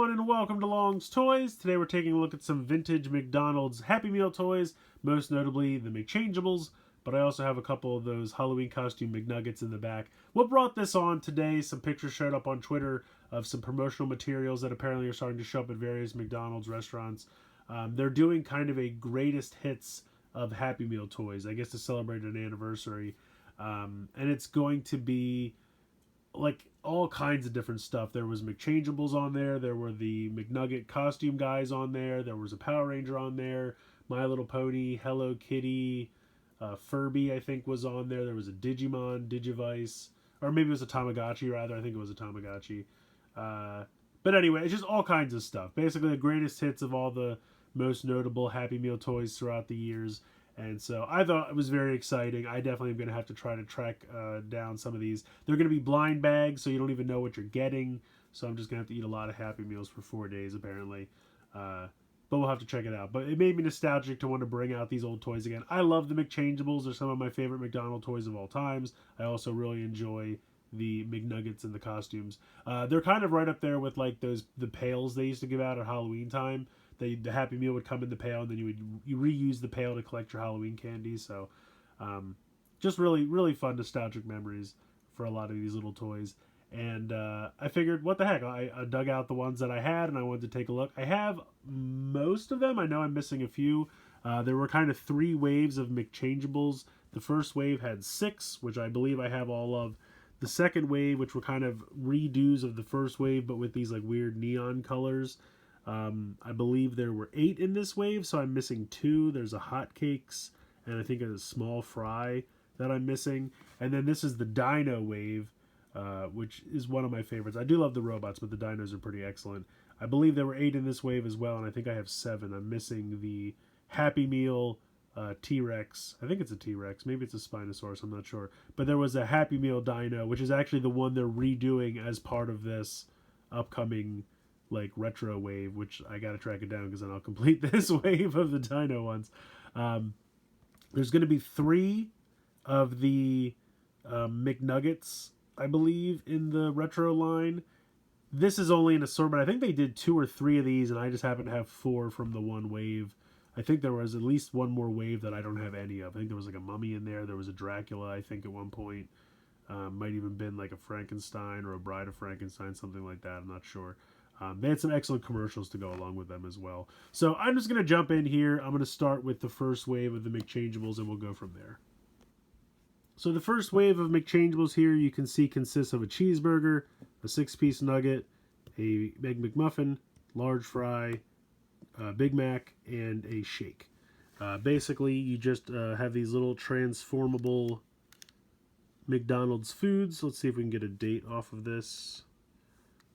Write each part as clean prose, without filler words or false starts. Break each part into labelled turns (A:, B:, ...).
A: everyone, and welcome to Long's Toys. Today we're taking a look at some vintage McDonald's Happy Meal toys, most notably the McChangables, but I also have a couple of those Halloween costume McNuggets in the back. What brought this on today, some pictures showed up on Twitter of some promotional materials that apparently are starting to show up at various McDonald's restaurants. They're doing kind of a greatest hits of Happy Meal toys, I guess to celebrate an anniversary. And it's going to be like all kinds of different stuff. There was McChangables on there. There were the McNugget costume guys on there. There was a Power Ranger on there. My Little Pony, Hello Kitty, Furby, I think was on there. There was a Digimon, Digivice, or maybe it was a Tamagotchi rather. I think it was a Tamagotchi. But anyway, it's just all kinds of stuff. Basically, the greatest hits of all the most notable Happy Meal toys throughout the years. And so I thought it was very exciting. I definitely am going to have to try to track down some of these. They're going to be blind bags, so you don't even know what you're getting. So I'm just going to have to eat a lot of Happy Meals for 4 days, apparently. But we'll have to check it out. But it made me nostalgic to want to bring out these old toys again. I love the McChangables. They're some of my favorite McDonald's toys of all times. I also really enjoy the McNuggets and the costumes. They're kind of right up there with like the pails they used to give out at Halloween time. The Happy Meal would come in the pail, and then you reuse the pail to collect your Halloween candy. So, just really fun nostalgic memories for a lot of these little toys. And I figured, what the heck? I dug out the ones that I had, and I wanted to take a look. I have most of them. I know I'm missing a few. There were kind of 3 waves of McChangables. The first wave had 6, which I believe I have all of. The second wave, which were kind of redos of the first wave, but with these like weird neon colors. I believe there were 8 in this wave, so I'm missing 2. There's a Hotcakes, and I think a small fry that I'm missing. And then this is the Dino wave, which is one of my favorites. I do love the robots, but the dinos are pretty excellent. I believe there were 8 in this wave as well, and I think I have 7. I'm missing the Happy Meal T-Rex. I think it's a T-Rex. Maybe it's a Spinosaurus. I'm not sure. But there was a Happy Meal Dino, which is actually the one they're redoing as part of this upcoming like retro wave, which I gotta track it down because then I'll complete this wave of the dino ones. There's going to be 3 of the McNuggets, I believe, in the retro line. This is only an assortment. I think they did 2 or 3 of these, and I just happen to have 4 from the one wave. I think there was at least one more wave that I don't have any of. I think there was like a mummy in there. There was a Dracula, I think, at one point. Might even been like a Frankenstein or a Bride of Frankenstein, something like that. I'm not sure. They had some excellent commercials to go along with them as well. So I'm just going to jump in here. I'm going to start with the first wave of the McChangables, and we'll go from there. So the first wave of McChangables here, you can see, consists of a cheeseburger, a 6-piece nugget, a Egg McMuffin, large fry, Big Mac, and a shake. Basically, you just have these little transformable McDonald's foods. Let's see if we can get a date off of this.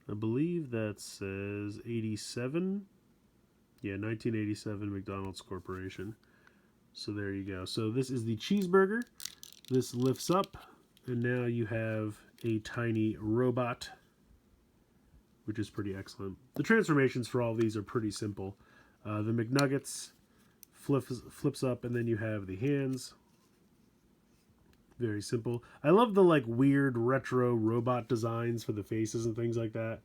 A: I believe that says 87. Yeah, 1987 McDonald's Corporation. So there you go. So this is the cheeseburger. This lifts up, and now you have a tiny robot, which is pretty excellent. The transformations for all these are pretty simple. The McNuggets flips up, and then you have the hands. Very simple. I love the like weird retro robot designs for the faces and things like that.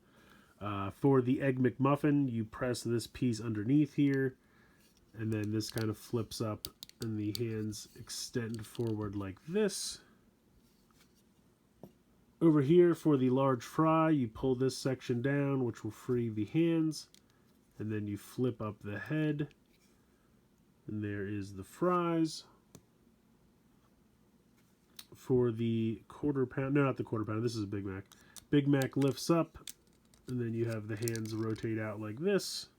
A: For the Egg McMuffin, you press this piece underneath here, and then this kind of flips up, and the hands extend forward like this. Over here for the large fry, you pull this section down, which will free the hands, and then you flip up the head, and there is the fries. For the quarter pound, no, not the quarter pounder, this is a Big Mac. Big Mac lifts up, and then you have the hands rotate out like this.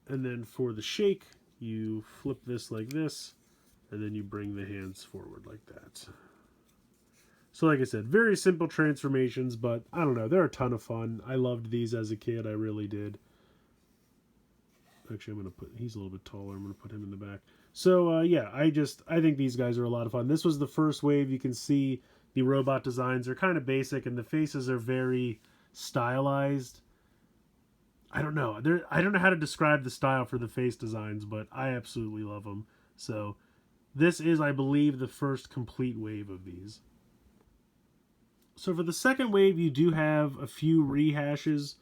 A: And then for the shake, you flip this like this, and then you bring the hands forward like that. So like I said, very simple transformations, but I don't know, they're a ton of fun. I loved these as a kid, I really did. Actually, he's a little bit taller, I'm going to put him in the back. So, yeah, I think these guys are a lot of fun. This was the first wave. You can see the robot designs are kind of basic, and the faces are very stylized. I don't know. I don't know how to describe the style for the face designs, but I absolutely love them. So, this is, I believe, the first complete wave of these. So for the second wave, you do have a few rehashes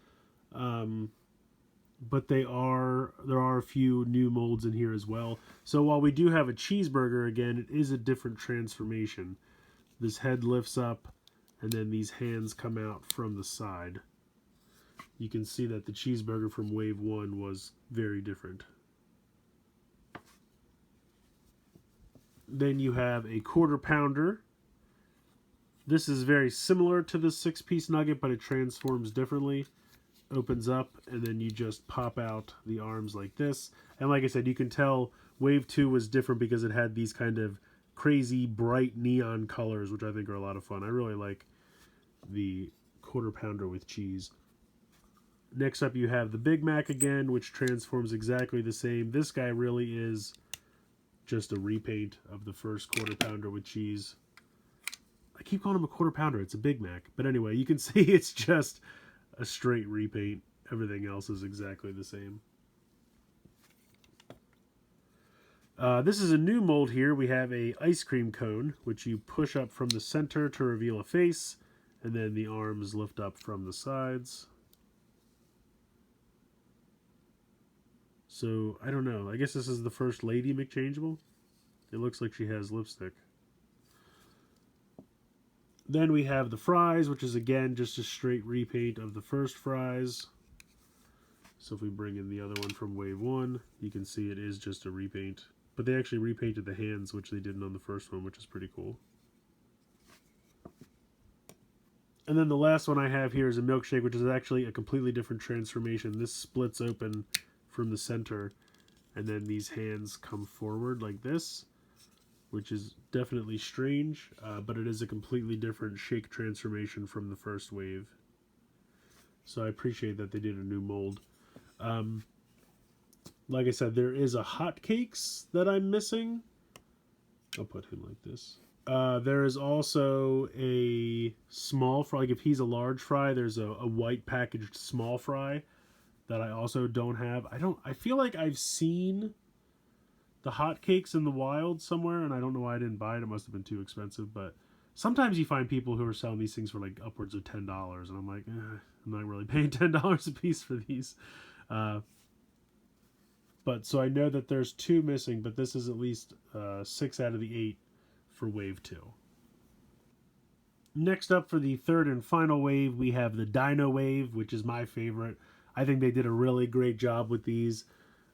A: But there are a few new molds in here as well. So while we do have a cheeseburger, again, it is a different transformation. This head lifts up, and then these hands come out from the side. You can see that the cheeseburger from Wave 1 was very different. Then you have a quarter pounder. This is very similar to the 6-piece nugget, but it transforms differently. Opens up, and then you just pop out the arms like this. And like I said, you can tell Wave 2 was different because it had these kind of crazy bright neon colors, which I think are a lot of fun. I really like the quarter pounder with cheese. Next up you have the Big Mac again, which transforms exactly the same. This guy really is just a repaint of the first quarter pounder with cheese. I keep calling him a quarter pounder. It's a Big Mac. But anyway, you can see it's just a straight repaint. Everything else is exactly the same. This is a new mold here. We have a ice cream cone, which you push up from the center to reveal a face, and then the arms lift up from the sides. So, I don't know. I guess this is the first lady McChangeable. It looks like she has lipstick. Then we have the fries, which is again just a straight repaint of the first fries. So if we bring in the other one from Wave 1, you can see it is just a repaint. But they actually repainted the hands, which they didn't on the first one, which is pretty cool. And then the last one I have here is a milkshake, which is actually a completely different transformation. This splits open from the center, and then these hands come forward like this, which is definitely strange, but it is a completely different shake transformation from the first wave. So I appreciate that they did a new mold. Like I said, there is a hotcakes that I'm missing. I'll put him like this. There is also a small fry. Like if he's a large fry, there's a white packaged small fry that I also don't have. I feel like I've seen the hotcakes in the wild somewhere, and I don't know why I didn't buy it. It must have been too expensive, but sometimes you find people who are selling these things for like upwards of $10, and I'm like, I'm not really paying $10 a piece for these. But so I know that there's 2 missing, but this is at least 6 out of the 8 for Wave 2. Next up for the third and final wave, we have the Dino Wave, which is my favorite. I think they did a really great job with these.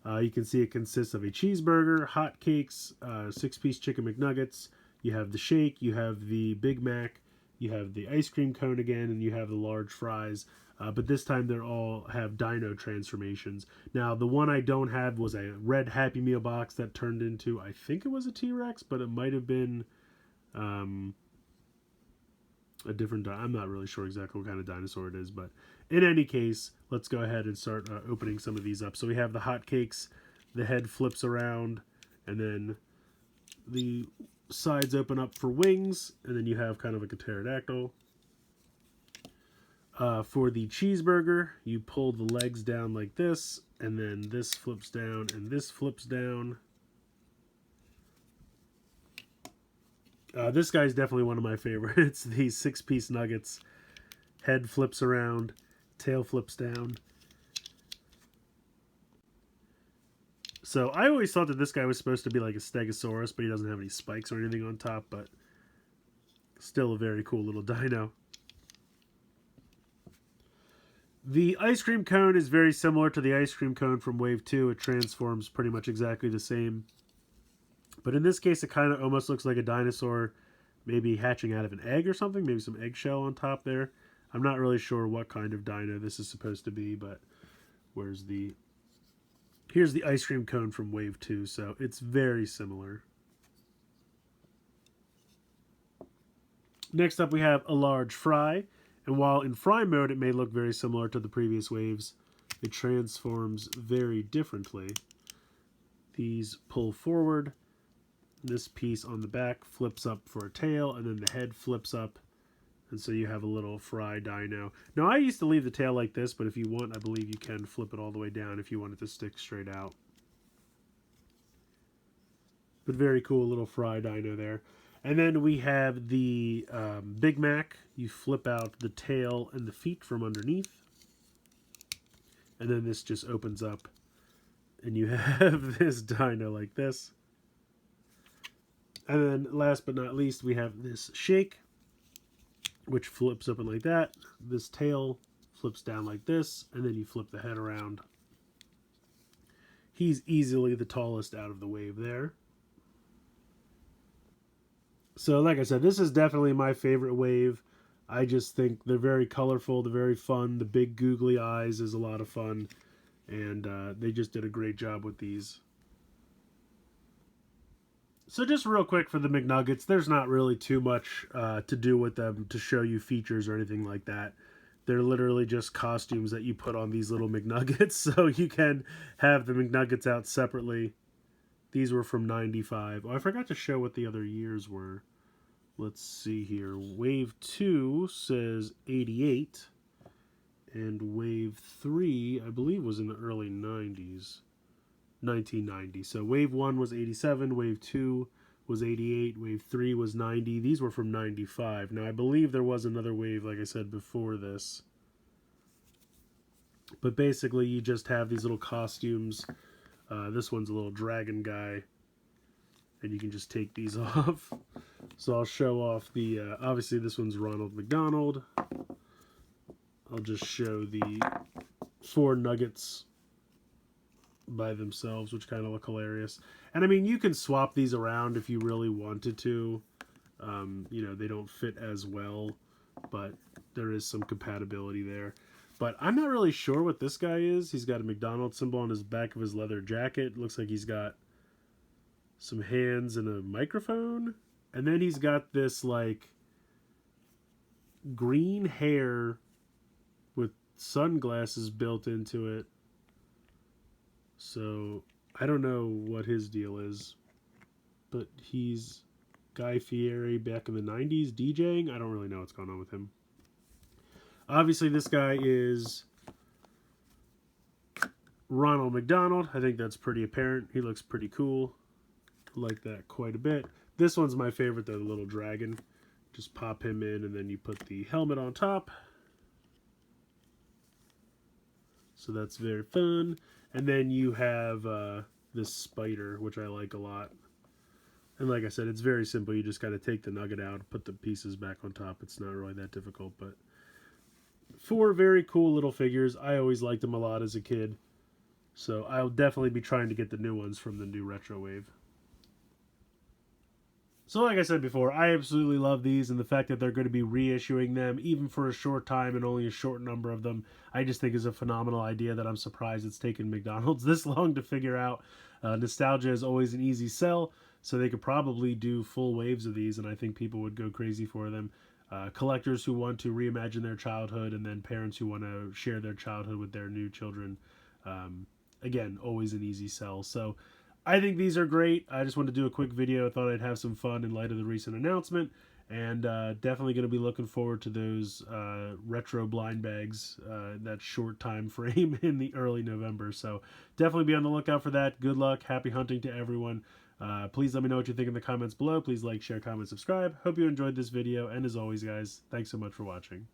A: You can see it consists of a cheeseburger, hotcakes, 6-piece chicken McNuggets. You have the shake, you have the Big Mac, you have the ice cream cone again, and you have the large fries. But this time they all have dino transformations. Now, the one I don't have was a red Happy Meal box that turned into, I think it was a T-Rex, but it might have been a different, I'm not really sure exactly what kind of dinosaur it is, but in any case, let's go ahead and start opening some of these up. So we have the hotcakes, the head flips around, and then the sides open up for wings, and then you have kind of like a pterodactyl. For the cheeseburger, you pull the legs down like this, and then this flips down, and this flips down. This guy's definitely one of my favorites. The 6-piece nuggets. Head flips around, tail flips down. So I always thought that this guy was supposed to be like a stegosaurus, but he doesn't have any spikes or anything on top, but still a very cool little dino. The ice cream cone is very similar to the ice cream cone from Wave 2. It transforms pretty much exactly the same. But in this case, it kind of almost looks like a dinosaur maybe hatching out of an egg or something. Maybe some eggshell on top there. I'm not really sure what kind of dino this is supposed to be, but here's the ice cream cone from Wave 2, so it's very similar. Next up, we have a large fry. And while in fry mode it may look very similar to the previous waves, it transforms very differently. These pull forward. This piece on the back flips up for a tail, and then the head flips up. And so you have a little fry dino. Now, I used to leave the tail like this, but if you want, I believe you can flip it all the way down if you want it to stick straight out. But very cool little fry dino there. And then we have the Big Mac. You flip out the tail and the feet from underneath. And then this just opens up and you have this dino like this. And then last but not least, we have this shake, which flips open like that. This tail flips down like this, and then you flip the head around. He's easily the tallest out of the wave there. So like I said, this is definitely my favorite wave. I just think they're very colorful, they're very fun. The big googly eyes is a lot of fun, and they just did a great job with these. So just real quick for the McNuggets, there's not really too much to do with them to show you features or anything like that. They're literally just costumes that you put on these little McNuggets, so you can have the McNuggets out separately. These were from 95. Oh, I forgot to show what the other years were. Let's see here. Wave 2 says 88. And Wave 3, I believe, was in the early 90s. 1990. So Wave 1 was 87. Wave 2 was 88. Wave 3 was 90. These were from 95. Now, I believe there was another wave, like I said, before this. But basically, you just have these little costumes. This one's a little dragon guy. And you can just take these off. So I'll show off the... obviously, this one's Ronald McDonald. I'll just show the 4 nuggets by themselves, which kind of look hilarious. And I mean, you can swap these around if you really wanted to. You know, they don't fit as well, but there is some compatibility there. But I'm not really sure what this guy is. He's got a McDonald's symbol on his back of his leather jacket. Looks like he's got some hands and a microphone. And then he's got this, like, green hair with sunglasses built into it. So, I don't know what his deal is. But he's Guy Fieri back in the 90s DJing. I don't really know what's going on with him. Obviously, this guy is Ronald McDonald. I think that's pretty apparent. He looks pretty cool. I like that quite a bit. This one's my favorite, the little dragon. Just pop him in, and then you put the helmet on top. So that's very fun. And then you have this spider, which I like a lot. And like I said, it's very simple. You just got to take the nugget out, put the pieces back on top. It's not really that difficult, but 4 very cool little figures. I always liked them a lot as a kid. So I'll definitely be trying to get the new ones from the new retro wave. So like I said before, I absolutely love these, and the fact that they're going to be reissuing them, even for a short time and only a short number of them, I just think is a phenomenal idea that I'm surprised it's taken McDonald's this long to figure out. Nostalgia is always an easy sell, so they could probably do full waves of these, and I think people would go crazy for them. Collectors who want to reimagine their childhood, and then parents who want to share their childhood with their new children. Again, always an easy sell. So I think these are great. I just wanted to do a quick video. I thought I'd have some fun in light of the recent announcement. And definitely going to be looking forward to those retro blind bags, that short time frame in the early November. So definitely be on the lookout for that. Good luck. Happy hunting to everyone. Please let me know what you think in the comments below. Please like, share, comment, subscribe. Hope you enjoyed this video. And as always, guys, thanks so much for watching.